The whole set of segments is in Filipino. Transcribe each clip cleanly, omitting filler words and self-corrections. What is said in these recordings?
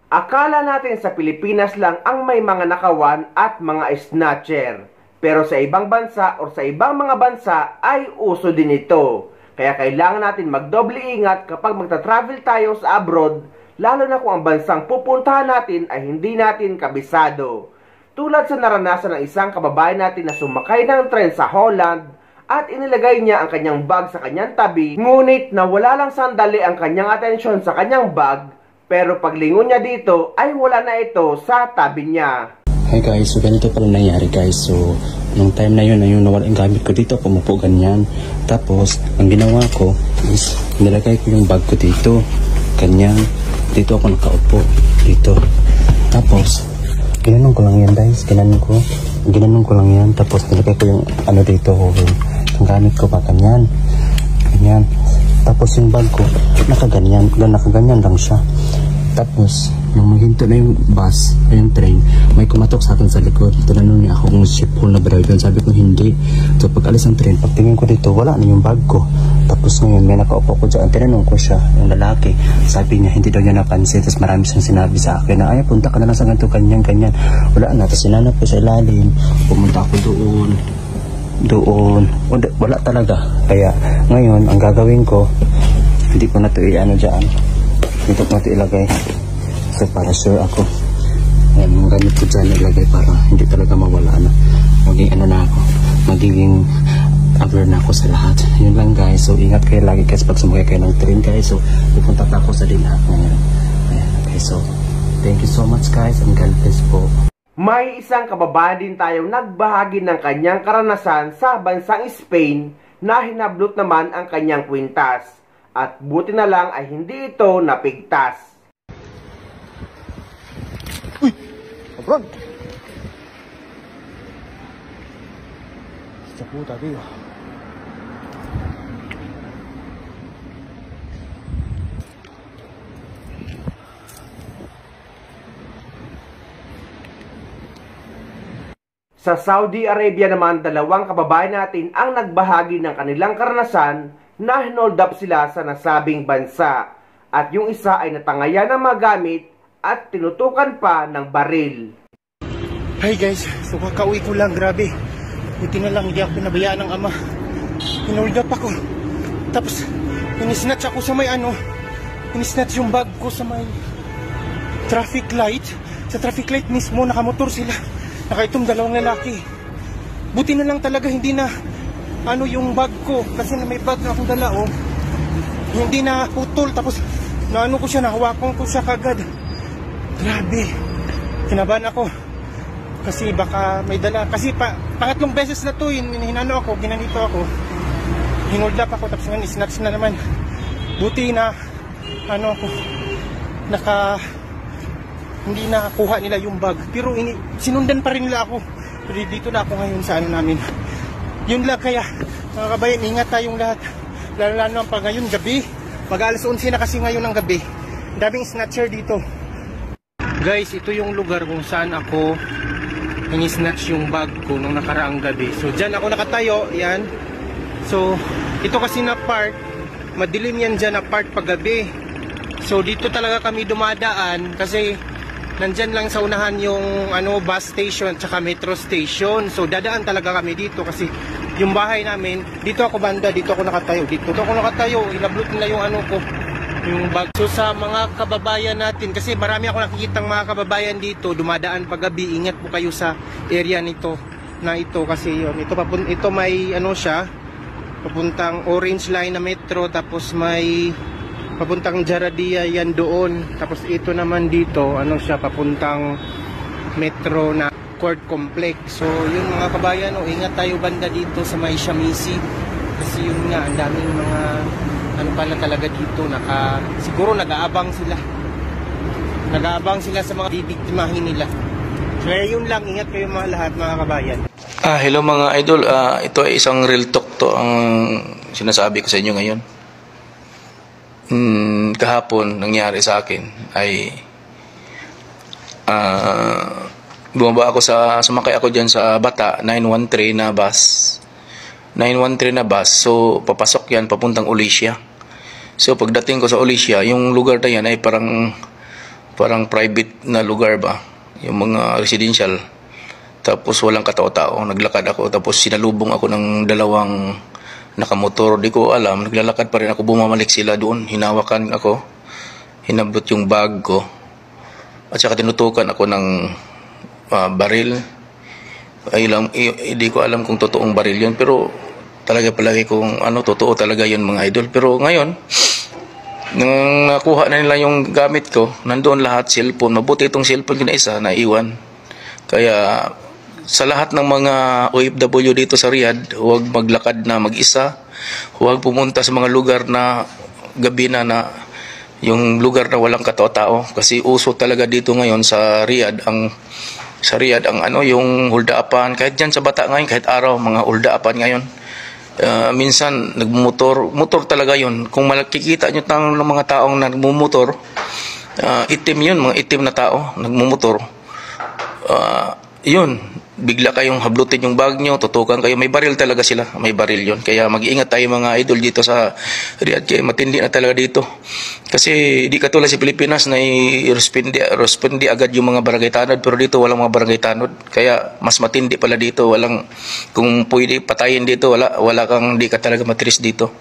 Akala natin sa Pilipinas lang ang may mga nakawan at mga snatcher. Pero sa ibang bansa o sa ibang mga bansa ay uso din ito. Kaya kailangan natin magdoble ingat kapag magta-travel tayo sa abroad, lalo na kung ang bansang pupuntahan natin ay hindi natin kabisado. Tulad sa naranasan ng isang kababayan natin na sumakay ng tren sa Holland at inilagay niya ang kanyang bag sa kanyang tabi, ngunit nawala lang sandali ang kanyang atensyon sa kanyang bag, pero paglingon niya dito ay wala na ito sa tabi niya. Hi guys, so ganito pala nangyari guys. So nung time na yun nawala yung gamit ko dito, pumupo ganyan. Tapos ang ginawa ko is nilagay ko yung bag ko dito, ganyan. Dito ako nakaupo, dito. Tapos ginanon ko lang yan guys, ginanon ko lang yan. Tapos nilagay ko yung ano dito, yung gamit ko pa ganyan, ganyan. Tapos yung bag ko nakaganyan lang siya. Tapos nung maghinto na yung bus o yung train, may kumatok sa akin sa likod. Tinanong niya ako kung ship hole na ba yun. Sabi ko hindi. So pag alis ng train, pagtingin ko dito, wala na yung bag ko. Tapos ngayon may nakaupo ko dyan, tinanong ko siya, yung lalaki. Sabi niya hindi daw niya napansin. Tapos marami siyang sinabi sa akin na ay punta ka na lang sa ganito, ganyan. Wala na. Tapos sinanap ko sa ilalim, pumunta ako doon. Wala talaga. Kaya ngayon ang gagawin ko, hindi ko na ito i-ano dyan, dito ko na ito ilagay. So para sure ako, yung gamit ko dyan ilagay para hindi talaga mawala na. Magiging aware na ako sa lahat. Yun lang guys. So ingat kayo lagi guys pag sumakay kayo ng train guys. So pupunta ako sa Dinha ngayon. Ayan, okay, so thank you so much guys and God bless po. May isang kababayan din tayong nagbahagi ng kanyang karanasan sa bansang Spain na hinablot naman ang kanyang kwintas. At buti na lang ay hindi ito napigtas. Uy! Abron! Sa puta, tío. Sa Saudi Arabia naman, dalawang kababayan natin ang nagbahagi ng kanilang karanasan na hinold up sila sa nasabing bansa. At yung isa ay natangayan ng mga gamit at tinutukan pa ng baril. Hi guys, so kakauwi ko lang, grabe. Buti na lang hindi ako pinabayaan ng ama. Hinold up ako. Tapos, inisnatch ako sa may inisnatch yung bag ko sa may traffic light. Sa traffic light mismo, nakamotor sila. Nakaitong dalawang lalaki. Buti na lang talaga hindi na yung bag ko, kasi may bag na akong dala hindi na putol. Tapos ko siya, nahawakan ko siya kagad. Grabe, kinabahan ako kasi baka may dala. Kasi pangatlong beses na to ginanito ako, hinold up ako. Tapos nga snatch na naman. Buti na hindi nakakuha nila yung bag, pero sinundan pa rin nila ako. Pero dito na ako ngayon sa namin. Yun lang, kaya mga kabayan, ingat tayong lahat. Lalo pa ngayon gabi, mag-alas 11 na kasi ngayon ng gabi. Daming snatcher dito. Guys, ito yung lugar kung saan ako ini-snatch yung bag ko nung nakaraang gabi. So dyan ako nakatayo, yan. So ito kasi na part, madilim yan dyan na part pag gabi. So dito talaga kami dumadaan kasi nandyan lang sa unahan yung bus station at saka metro station. So dadaan talaga kami dito kasi yung bahay namin, dito ako banda, dito ako nakatayo. Inablot nila yung yung bag. So sa mga kababayan natin, kasi marami ako nakikitang mga kababayan dito dumadaan pag gabi, ingat po kayo sa area nito kasi ito may siya, papuntang Orange Line na metro, tapos may papuntang Jaradia yan doon. Tapos ito naman dito, siya, papuntang metro na Court Complex. So yun mga kabayan, ingat tayo banda dito sa may Shamisi. Kasi yun nga, ang daming mga pala talaga dito, siguro nag-aabang sila sa mga bibiktimahin nila. So yun lang, ingat kayo mga lahat mga kabayan. Hello mga idol, ito ay isang real talk to ang sinasabi ko sa inyo ngayon. Kahapon nangyari sa akin ay bumaba ako sumakay ako dyan sa Bata 913 na bus. So papasok yan papuntang Olicia. So pagdating ko sa Olicia, yung lugar na yan ay parang parang private na lugar ba, yung mga residential. Tapos walang katao-tao, naglakad ako, tapos sinalubong ako ng dalawang nakamotor, di ko alam, naglalakad pa rin ako, bumamalik sila doon, hinawakan ako, hinabot yung bag ko, at saka tinutukan ako ng baril. Hindi ko alam kung totoong baril yun, pero talaga palagi kung totoo talaga yun mga idol. Pero ngayon, nang nakuha na nila yung gamit ko, nandoon lahat, cellphone. Mabuti itong cellphone ko na isa, naiwan. Kaya sa lahat ng mga OFW dito sa Riyadh, huwag maglakad na mag-isa. Huwag pumunta sa mga lugar na gabi na yung lugar na walang katao-tao. Kasi uso talaga dito ngayon sa Riyadh ang yung huldaapan. Kahit dyan sa Bata ngayon, kahit araw, mga huldaapan ngayon. Minsan nagmumotor talaga yun. Kung makikita nyo ng mga taong nagmumotor, itim yun, mga itim na tao nagmumotor, yun, bigla kayong hablutin yung bag nyo, tutukan kayo, may baril talaga sila, may baril yun. Kaya mag-iingat tayo mga idol dito sa Riyadh, kaya matindi na talaga dito. Kasi di katulad sa Pilipinas na i-respondi agad yung mga barangay tanod, pero dito walang mga barangay tanod. Kaya mas matindi pala dito, kung pwede patayin dito, di ka talaga matris dito.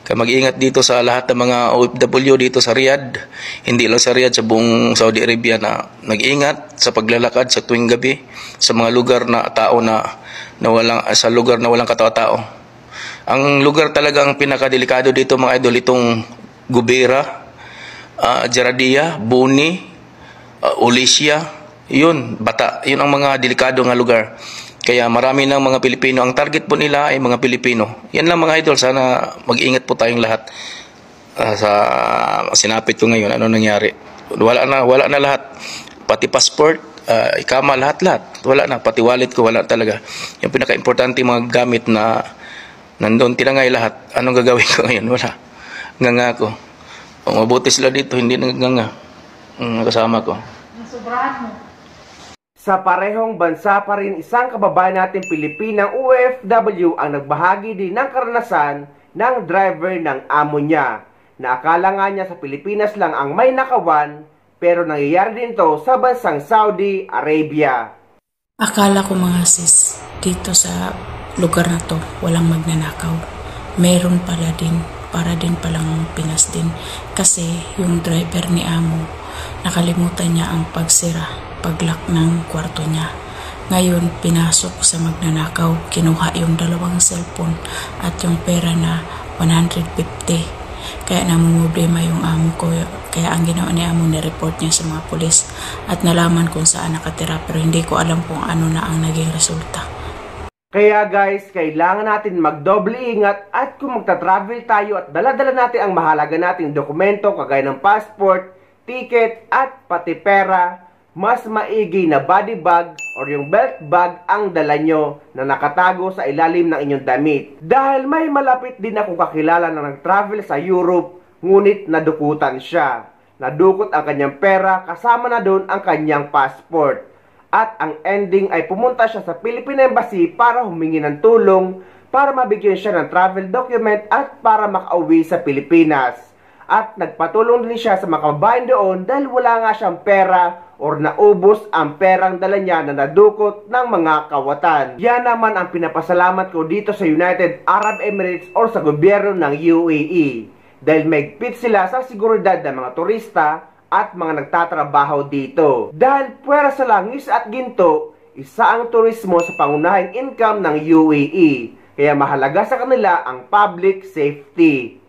Kaya mag-iingat dito sa lahat ng mga OFW dito sa Riyadh, hindi lang sa Riyadh, sa buong Saudi Arabia, na mag-iingat sa paglalakad sa tuwing gabi sa mga lugar na walang katao-tao. Ang lugar talagang pinakadelikado dito mga idol, itong Gubera, Jaradia, Buni, Ulisya, Bata, yun ang mga delikado nga lugar. Kaya marami ng mga Pilipino, ang target po nila ay mga Pilipino. Yan lang mga idol, sana mag-ingat po tayong lahat. Sa sinapit ko ngayon, ano nangyari? Wala na lahat. Pati passport, ikama, lahat. Wala na, pati wallet ko, wala talaga. Yung pinaka-importante mga gamit na nandun, tinangay lahat. Anong gagawin ko ngayon? Wala. Nganga ko. Kung mabuti sila dito, hindi nagnganga. Kasama ko. Nasobrahan mo. Sa parehong bansa pa rin, isang kababayan natin Pilipinang OFW ang nagbahagi din ng karanasan ng driver ng amo niya, na akala nga niya sa Pilipinas lang ang may nakawan, pero nangyayari din to sa bansang Saudi Arabia. Akala ko mga sis, dito sa lugar na to, walang magnanakaw. Meron pala din, para din palang Pinas din. Kasi yung driver ni amo, nakalimutan niya ang paglock ng kwarto niya. Ngayon, pinasok sa magnanakaw, kinuha yung 2 cellphone at yung pera na 150. Kaya namumblema yung amo ko. Kaya ang ginawa ni amo, ni-report niya sa mga pulis at nalaman kung saan nakatira, pero hindi ko alam kung ano na ang naging resulta. Kaya guys, kailangan natin magdoble ingat, at kung magta-travel tayo at dala-dala natin ang mahalaga nating dokumento kagaya ng passport, ticket at pati pera, mas maigi na body bag or yung belt bag ang dala nyo na nakatago sa ilalim ng inyong damit. Dahil may malapit din akong kakilala na nag-travel sa Europe, ngunit nadukutan siya. Nadukot ang kanyang pera, kasama na doon ang kanyang passport. At ang ending ay pumunta siya sa Philippine Embassy para humingi ng tulong para mabigyan siya ng travel document at para makauwi sa Pilipinas. At nagpatulong din siya sa mga kababayan doon dahil wala nga siyang pera or naubos ang perang dala niya na nadukot ng mga kawatan. Yan naman ang pinapasalamat ko dito sa United Arab Emirates or sa gobyerno ng UAE. Dahil mahigpit sila sa seguridad ng mga turista at mga nagtatrabaho dito. Dahil puwera sa langis at ginto, isa ang turismo sa pangunahing income ng UAE. Kaya mahalaga sa kanila ang public safety.